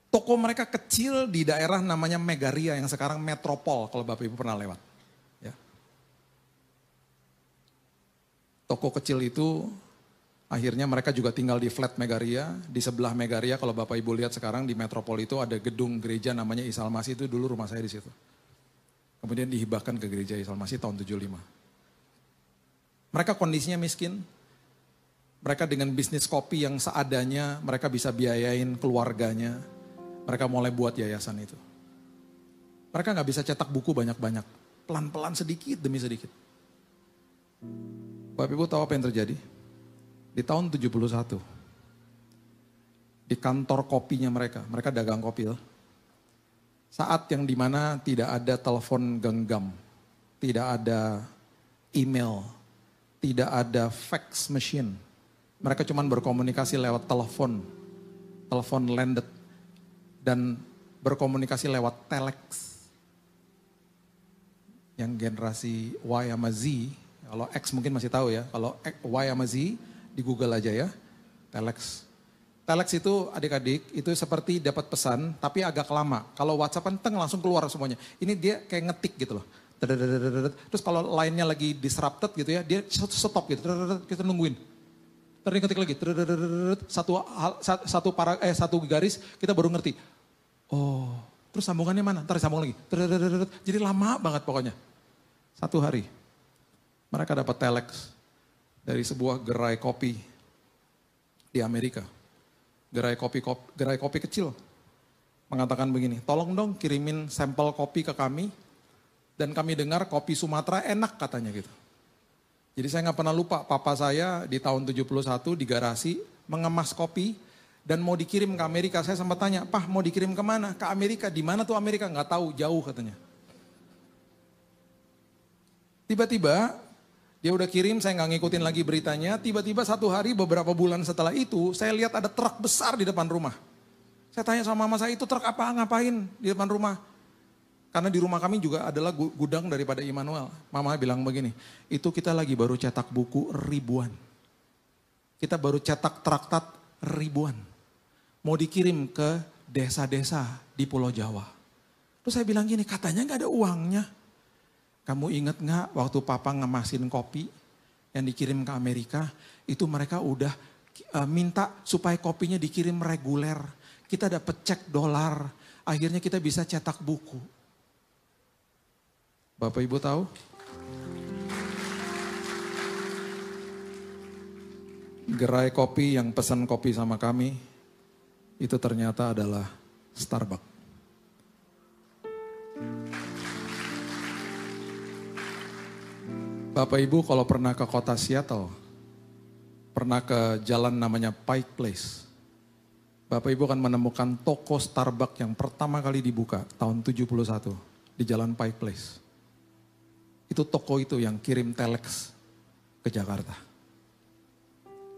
Toko mereka kecil di daerah namanya Megaria yang sekarang Metropol kalau Bapak Ibu pernah lewat. Ya. Toko kecil itu akhirnya mereka juga tinggal di flat Megaria. Di sebelah Megaria kalau Bapak Ibu lihat sekarang di Metropol itu ada gedung gereja namanya Isal Masih, itu dulu rumah saya di situ. Kemudian dihibahkan ke gereja Isal Masih tahun 75. Mereka kondisinya miskin. Mereka dengan bisnis kopi yang seadanya, mereka bisa biayain keluarganya. Mereka mulai buat yayasan itu. Mereka gak bisa cetak buku banyak-banyak. Pelan-pelan sedikit demi sedikit. Bapak Ibu tahu apa yang terjadi? Di tahun 71. Di kantor kopinya mereka dagang kopi loh. Saat yang dimana tidak ada telepon genggam, tidak ada email, tidak ada fax machine. Mereka cuma berkomunikasi lewat telepon landed, dan berkomunikasi lewat telex. Yang generasi Y sama Z, kalau X mungkin masih tahu ya, kalau Y sama Z di Google aja ya, telex. Telex itu adik-adik, itu seperti dapat pesan tapi agak lama. Kalau WhatsApp kan langsung keluar semuanya. Ini dia kayak ngetik gitu loh. Terus kalau lainnya lagi disrupted gitu ya, dia stop gitu. Kita nungguin. Terus ngetik lagi. Satu garis kita baru ngerti. Oh, terus sambungannya mana? Ntar sambung lagi. Jadi lama banget pokoknya. Satu hari mereka dapat telex dari sebuah gerai kopi di Amerika. Gerai kopi kecil mengatakan begini, tolong dong kirimin sampel kopi ke kami, dan kami dengar kopi Sumatera enak katanya gitu. Jadi saya gak pernah lupa, papa saya di tahun 71 di garasi mengemas kopi dan mau dikirim ke Amerika. Saya sempat tanya, Pak mau dikirim kemana? Ke Amerika, di mana tuh Amerika? Gak tahu, jauh katanya. Tiba-tiba dia udah kirim, saya nggak ngikutin lagi beritanya. Tiba-tiba satu hari beberapa bulan setelah itu, saya lihat ada truk besar di depan rumah. Saya tanya sama mama saya, itu truk apa, ngapain di depan rumah? Karena di rumah kami juga adalah gudang daripada Immanuel. Mama bilang begini, itu kita lagi baru cetak buku ribuan. Kita baru cetak traktat ribuan. Mau dikirim ke desa-desa di Pulau Jawa. Terus saya bilang gini, katanya nggak ada uangnya. Kamu ingat gak waktu papa ngemasin kopi yang dikirim ke Amerika, itu mereka udah minta supaya kopinya dikirim reguler. Kita dapat cek dolar, akhirnya kita bisa cetak buku. Bapak Ibu tahu? Gerai kopi yang pesan kopi sama kami, itu ternyata adalah Starbucks. Bapak Ibu kalau pernah ke kota Seattle, pernah ke jalan namanya Pike Place, Bapak Ibu akan menemukan toko Starbucks yang pertama kali dibuka tahun 71 di jalan Pike Place. Itu toko itu yang kirim telex ke Jakarta.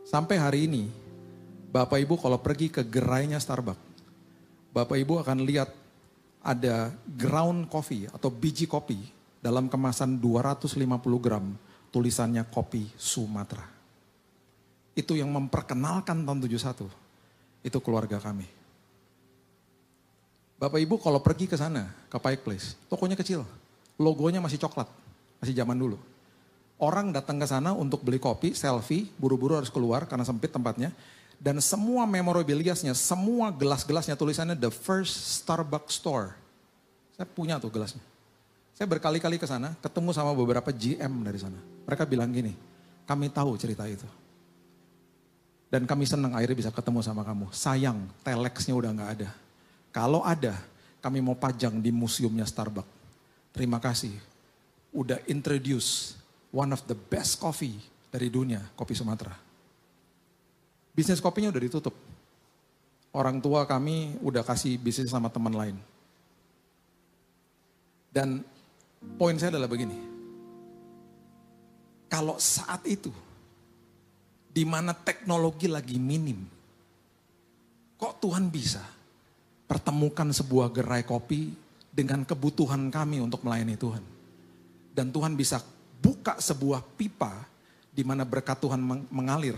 Sampai hari ini, Bapak Ibu kalau pergi ke gerainya Starbucks, Bapak Ibu akan lihat ada ground coffee atau biji kopi dalam kemasan 250 gram, tulisannya kopi Sumatera. Itu yang memperkenalkan tahun 71. Itu keluarga kami. Bapak Ibu kalau pergi ke sana, ke Pike Place, tokonya kecil. Logonya masih coklat, masih zaman dulu. Orang datang ke sana untuk beli kopi, selfie, buru-buru harus keluar karena sempit tempatnya. Dan semua memorabiliasnya, semua gelas-gelasnya tulisannya The First Starbucks Store. Saya punya tuh gelasnya. Saya berkali-kali ke sana, ketemu sama beberapa GM dari sana. Mereka bilang gini, kami tahu cerita itu. Dan kami senang akhirnya bisa ketemu sama kamu. Sayang, telexnya udah gak ada. Kalau ada, kami mau pajang di museumnya Starbucks. Terima kasih. Udah introduce one of the best coffee dari dunia, kopi Sumatera. Bisnis kopinya udah ditutup. Orang tua kami udah kasih bisnis sama teman lain. Dan poin saya adalah begini, kalau saat itu, di mana teknologi lagi minim, kok Tuhan bisa pertemukan sebuah gerai kopi dengan kebutuhan kami untuk melayani Tuhan. Dan Tuhan bisa buka sebuah pipa di mana berkat Tuhan mengalir,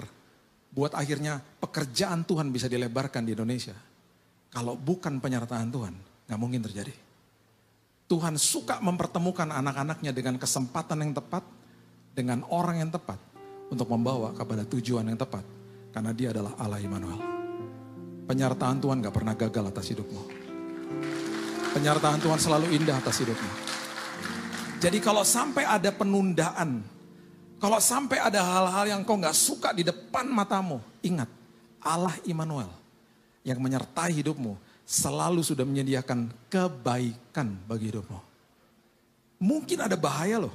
buat akhirnya pekerjaan Tuhan bisa dilebarkan di Indonesia. Kalau bukan penyertaan Tuhan, gak mungkin terjadi. Tuhan suka mempertemukan anak-anaknya dengan kesempatan yang tepat, dengan orang yang tepat, untuk membawa kepada tujuan yang tepat. Karena dia adalah Allah Immanuel. Penyertaan Tuhan gak pernah gagal atas hidupmu. Penyertaan Tuhan selalu indah atas hidupmu. Jadi kalau sampai ada penundaan, Kalau sampai ada hal-hal yang kau gak suka di depan matamu, ingat Allah Immanuel yang menyertai hidupmu selalu sudah menyediakan kebaikan bagi hidupmu. Mungkin ada bahaya loh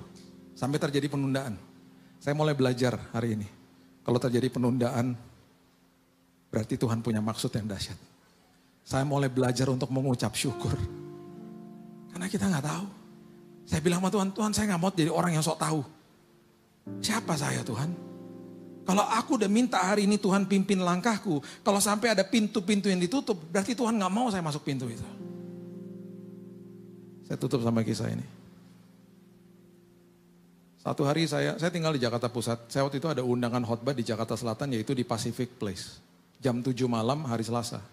sampai terjadi penundaan. Saya mulai belajar hari ini. Kalau terjadi penundaan berarti Tuhan punya maksud yang dahsyat. Saya mulai belajar untuk mengucap syukur. Karena kita gak tahu. Saya bilang sama Tuhan, Tuhan saya gak mau jadi orang yang sok tahu. Siapa saya Tuhan? Kalau aku udah minta hari ini Tuhan pimpin langkahku. Kalau sampai ada pintu-pintu yang ditutup, berarti Tuhan gak mau saya masuk pintu itu. Saya tutup sama kisah ini. Satu hari saya tinggal di Jakarta Pusat. Saya waktu itu ada undangan khotbah di Jakarta Selatan yaitu di Pacific Place. Jam 7 malam hari Selasa.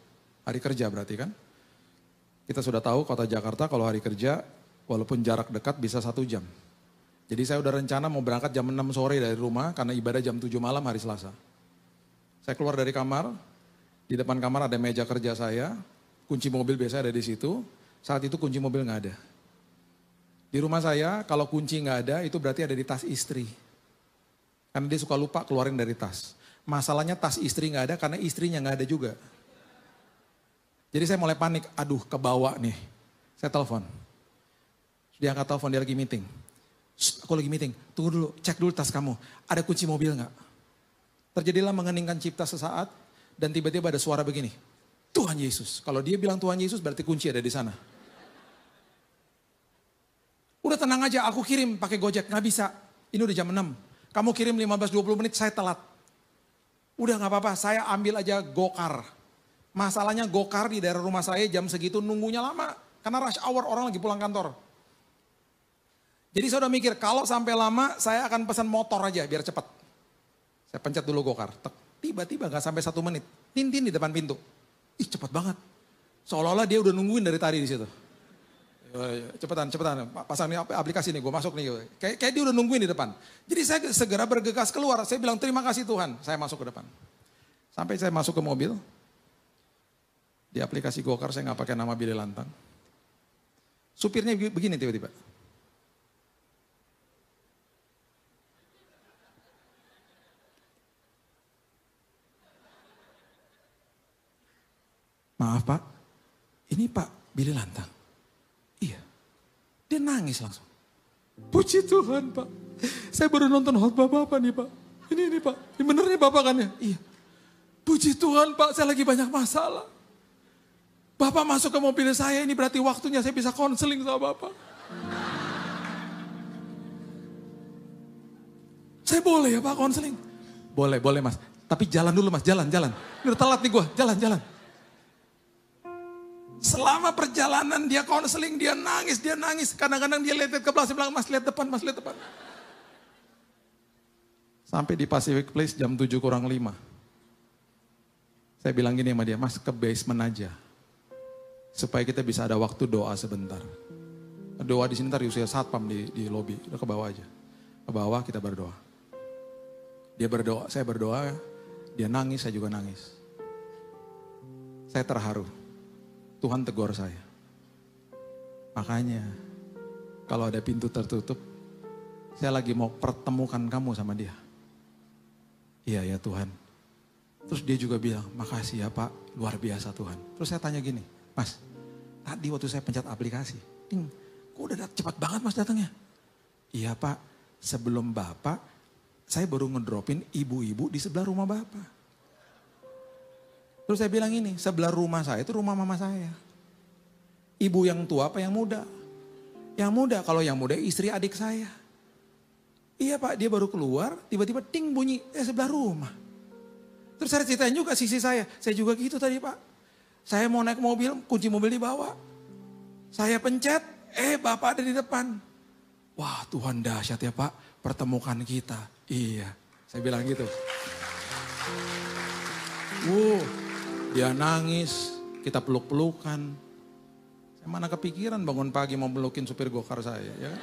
Hari kerja berarti kan? Kita sudah tahu kota Jakarta kalau hari kerja walaupun jarak dekat bisa 1 jam. Jadi saya udah rencana mau berangkat jam 6 sore dari rumah karena ibadah jam 7 malam hari Selasa. Saya keluar dari kamar, di depan kamar ada meja kerja saya, kunci mobil biasa ada di situ, saat itu kunci mobil nggak ada. Di rumah saya kalau kunci nggak ada itu berarti ada di tas istri. Karena dia suka lupa keluarin dari tas. Masalahnya tas istri nggak ada karena istrinya nggak ada juga. Jadi saya mulai panik, aduh kebawa nih. Saya telepon. Dia angkat telepon, dia lagi meeting. Aku lagi meeting, tunggu dulu, cek dulu tas kamu. Ada kunci mobil gak? Terjadilah mengeningkan cipta sesaat dan tiba-tiba ada suara begini. Tuhan Yesus. Kalau dia bilang Tuhan Yesus berarti kunci ada di sana. Udah tenang aja, aku kirim pakai Gojek. Gak bisa, ini udah jam 6. Kamu kirim 15-20 menit, saya telat. Udah gak apa-apa, saya ambil aja Gokar. Masalahnya Gokar di daerah rumah saya jam segitu nunggunya lama. Karena rush hour, orang lagi pulang kantor. Jadi saya udah mikir, kalau sampai lama saya akan pesan motor aja biar cepat. Saya pencet dulu Gokar. Tiba-tiba gak sampai 1 menit. Tintin di depan pintu. Ih cepat banget. Seolah-olah dia udah nungguin dari tadi di situ. Cepetan. Pasang nih aplikasi nih, gue masuk nih. Kayak dia udah nungguin di depan. Jadi saya segera bergegas keluar. Saya bilang terima kasih Tuhan. Saya masuk ke depan. Sampai saya masuk ke mobil. Di aplikasi Gokar saya gak pakai nama Billy Lantang. Supirnya begini tiba-tiba. Maaf Pak, ini Pak Billy Lantang. Iya, dia nangis langsung. Puji Tuhan Pak, saya baru nonton khotbah Bapak nih Pak. Ini Pak, ini bener nih Bapak kan ya? Iya. Puji Tuhan Pak, saya lagi banyak masalah. Bapak masuk ke mobil saya, ini berarti waktunya saya bisa konseling sama Bapak. Saya boleh ya Pak konseling? Boleh Mas. Tapi jalan dulu Mas, jalan. Ini udah telat nih gue, jalan. Selama perjalanan dia konseling, dia nangis. Kadang-kadang dia lihat ke belakang, saya bilang, Mas lihat depan. Sampai di Pacific Place jam 7 kurang 5. Saya bilang gini sama dia, Mas ke basement aja. Supaya kita bisa ada waktu doa sebentar. Doa di sini ntar usia satpam di lobi. Udah ke bawah aja. Ke bawah kita berdoa. Dia berdoa, saya berdoa. Dia nangis, saya juga nangis. Saya terharu. Tuhan tegur saya. Makanya kalau ada pintu tertutup, saya lagi mau pertemukan kamu sama dia. Iya ya Tuhan. Terus dia juga bilang, makasih ya Pak, luar biasa Tuhan. Terus saya tanya gini, Mas, tadi waktu saya pencet aplikasi, kok udah cepat banget Mas datangnya? Iya Pak, sebelum Bapak, saya baru ngedropin ibu-ibu di sebelah rumah Bapak. Terus saya bilang ini, sebelah rumah saya itu rumah mama saya. Ibu yang tua apa yang muda? Yang muda, kalau yang muda istri adik saya. Iya Pak, dia baru keluar, tiba-tiba ting bunyi, sebelah rumah. Terus saya ceritain juga sisi saya juga gitu tadi Pak. Saya mau naik mobil, kunci mobil dibawa. Saya pencet, Bapak ada di depan. Wah Tuhan dahsyat ya Pak, pertemukan kita. Iya, saya bilang gitu. Dia nangis, kita peluk-pelukan. Saya mana kepikiran bangun pagi mau pelukin supir Gokar saya. Ya.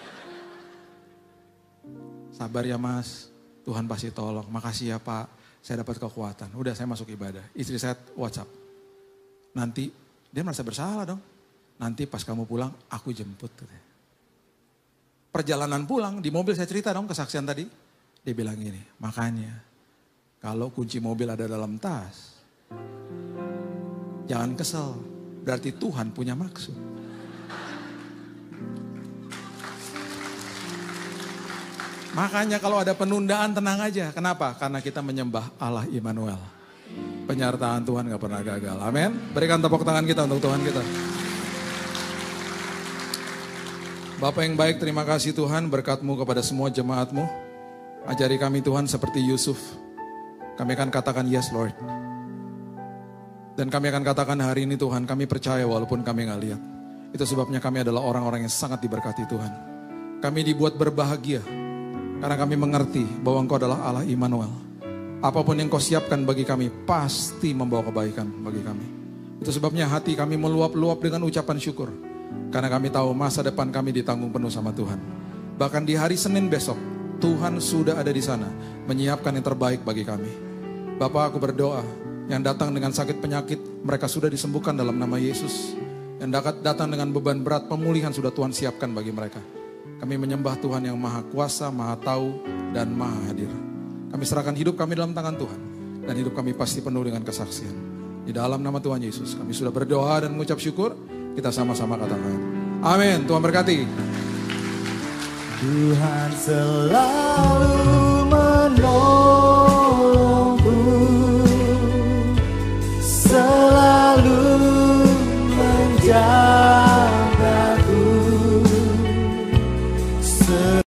Sabar ya Mas, Tuhan pasti tolong. Makasih ya Pak, saya dapat kekuatan. Udah saya masuk ibadah. Istri saya WhatsApp. Nanti, dia merasa bersalah dong. Nanti pas kamu pulang, aku jemput. Perjalanan pulang, di mobil saya cerita dong kesaksian tadi. Dia bilang gini, makanya kalau kunci mobil ada dalam tas, jangan kesel, berarti Tuhan punya maksud. Makanya kalau ada penundaan tenang aja. Kenapa? Karena kita menyembah Allah Immanuel. Penyertaan Tuhan gak pernah gagal. Amin. Berikan tepuk tangan kita untuk Tuhan kita. Bapak yang baik, terima kasih Tuhan berkat-Mu kepada semua jemaat-Mu. Ajari kami Tuhan seperti Yusuf. Kami akan katakan yes Lord. Dan kami akan katakan hari ini Tuhan, kami percaya walaupun kami gak lihat. Itu sebabnya kami adalah orang-orang yang sangat diberkati Tuhan. Kami dibuat berbahagia. Karena kami mengerti bahwa Engkau adalah Allah Immanuel. Apapun yang Kau siapkan bagi kami pasti membawa kebaikan bagi kami. Itu sebabnya hati kami meluap-luap dengan ucapan syukur. Karena kami tahu masa depan kami ditanggung penuh sama Tuhan. Bahkan di hari Senin besok, Tuhan sudah ada di sana menyiapkan yang terbaik bagi kami. Bapak, aku berdoa yang datang dengan sakit penyakit, mereka sudah disembuhkan dalam nama Yesus. Yang datang dengan beban berat, pemulihan sudah Tuhan siapkan bagi mereka. Kami menyembah Tuhan yang maha kuasa, maha tahu, dan maha hadir. Kami serahkan hidup kami dalam tangan Tuhan. Dan hidup kami pasti penuh dengan kesaksian. Di dalam nama Tuhan Yesus, kami sudah berdoa dan mengucap syukur. Kita sama-sama katakan, amin. Tuhan berkati. Tuhan selalu